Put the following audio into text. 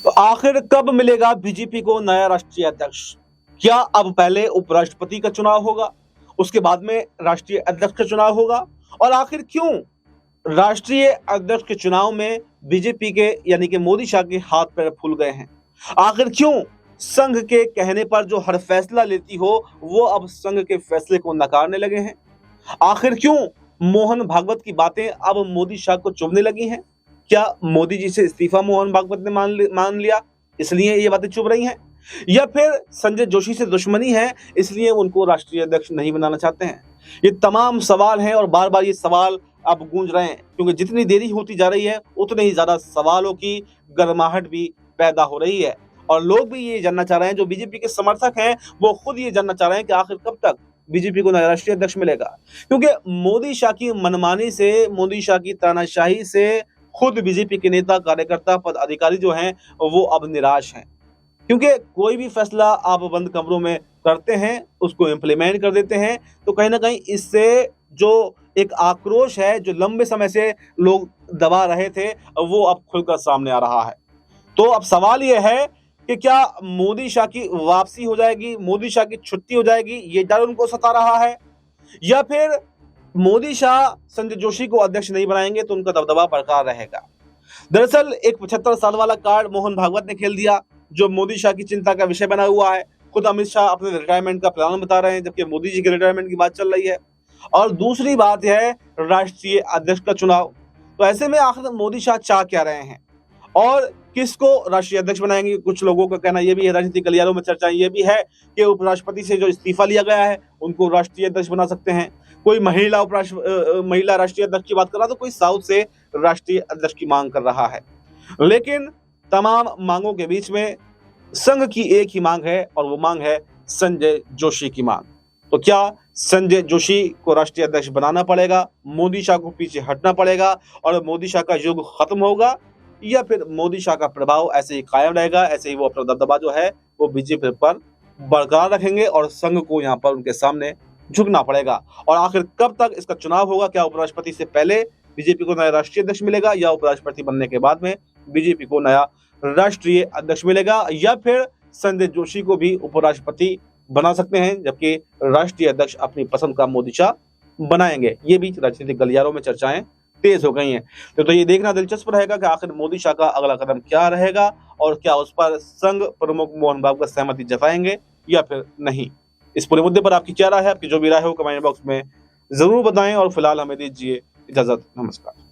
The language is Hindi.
तो आखिर कब मिलेगा बीजेपी को नया राष्ट्रीय अध्यक्ष? क्या अब पहले उपराष्ट्रपति का चुनाव होगा, उसके बाद में राष्ट्रीय अध्यक्ष का चुनाव होगा? और आखिर क्यों राष्ट्रीय अध्यक्ष के चुनाव में बीजेपी के यानी कि मोदी शाह के हाथ पैर फूल गए हैं? आखिर क्यों संघ के कहने पर जो हर फैसला लेती हो वो अब संघ के फैसले को नकारने लगे हैं? आखिर क्यों मोहन भागवत की बातें अब मोदी शाह को चुभने लगी हैं? क्या मोदी जी से इस्तीफा मोहन भागवत ने मान लिया इसलिए ये बातें चुभ रही हैं, या फिर संजय जोशी से दुश्मनी है इसलिए उनको राष्ट्रीय अध्यक्ष नहीं बनाना चाहते हैं? ये तमाम सवाल हैं और बार बार ये सवाल अब गूंज रहे हैं, क्योंकि जितनी देरी होती जा रही है उतने ही ज्यादा सवालों की गर्माहट भी पैदा हो रही है। और लोग भी ये जानना चाह रहे हैं, जो बीजेपी के समर्थक हैं वो खुद ये जानना चाह रहे हैं कि आखिर कब तक बीजेपी को नया राष्ट्रीय अध्यक्ष मिलेगा, क्योंकि मोदी शाह की मनमानी से, मोदी शाह की तानाशाही से खुद बीजेपी के नेता, कार्यकर्ता, पदाधिकारी जो हैं वो अब निराश हैं। क्योंकि कोई भी फैसला आप बंद कमरों में करते हैं, उसको इम्प्लीमेंट कर देते हैं, तो कहीं ना कहीं इससे जो एक आक्रोश है जो लंबे समय से लोग दबा रहे थे वो अब खुलकर सामने आ रहा है। तो अब सवाल यह है कि क्या मोदी शाह की वापसी हो जाएगी, मोदी शाह की छुट्टी हो जाएगी, ये डर उनको सता रहा है, या फिर मोदी शाह संजय जोशी को अध्यक्ष नहीं बनाएंगे तो उनका दबदबा बरकरार रहेगा? दरअसल एक 75 साल वाला कार्ड मोहन भागवत ने खेल दिया, जो मोदी शाह की चिंता का विषय बना हुआ है। खुद अमित शाह अपने रिटायरमेंट का प्लान बता रहे हैं, जबकि मोदी जी के रिटायरमेंट की बात चल रही है। और दूसरी बात है राष्ट्रीय अध्यक्ष का चुनाव। तो ऐसे में आखिर मोदी शाह चाह क्या रहे हैं और किसको राष्ट्रीय अध्यक्ष बनाएंगे? कुछ लोगों का कहना यह भी है, राजनीतिक गलियारों में चर्चा ये भी है कि उपराष्ट्रपति से जो इस्तीफा लिया गया है उनको राष्ट्रीय अध्यक्ष बना सकते हैं। कोई महिला राष्ट्रीय अध्यक्ष की बात कर रहा, तो कोई साउथ से राष्ट्रीय अध्यक्ष की मांग कर रहा है। लेकिन तमाम मांगों के बीच में संघ की एक ही मांग है और वो मांग है संजय जोशी की मांग। तो क्या संजय जोशी को राष्ट्रीय अध्यक्ष बनाना पड़ेगा, मोदी शाह को पीछे हटना पड़ेगा और मोदी शाह का युग खत्म होगा, या फिर मोदी शाह का प्रभाव ऐसे ही कायम रहेगा, ऐसे ही वो अपना दबदबा जो है वो बीजेपी पर बरकरार रखेंगे और संघ को यहाँ पर उनके सामने झुकना पड़ेगा? और आखिर कब तक इसका चुनाव होगा? क्या उपराष्ट्रपति से पहले बीजेपी को नया राष्ट्रीय अध्यक्ष मिलेगा, या उपराष्ट्रपति बनने के बाद में बीजेपी को नया राष्ट्रीय अध्यक्ष मिलेगा, या फिर संजय जोशी को भी उपराष्ट्रपति बना सकते हैं जबकि राष्ट्रीय अध्यक्ष अपनी पसंद का मोदी शाह बनाएंगे? ये भी राजनीतिक गलियारों में चर्चाएं तेज हो गई हैं। तो ये देखना दिलचस्प रहेगा कि आखिर मोदी शाह का अगला कदम क्या रहेगा और क्या उस पर संघ प्रमुख मोहन भागवत सहमति जताएंगे या फिर नहीं। इस पूरे मुद्दे पर आपकी क्या राय है? आपकी जो भी राय हो कमेंट बॉक्स में जरूर बताएं और फिलहाल हमें दीजिए इजाजत। नमस्कार।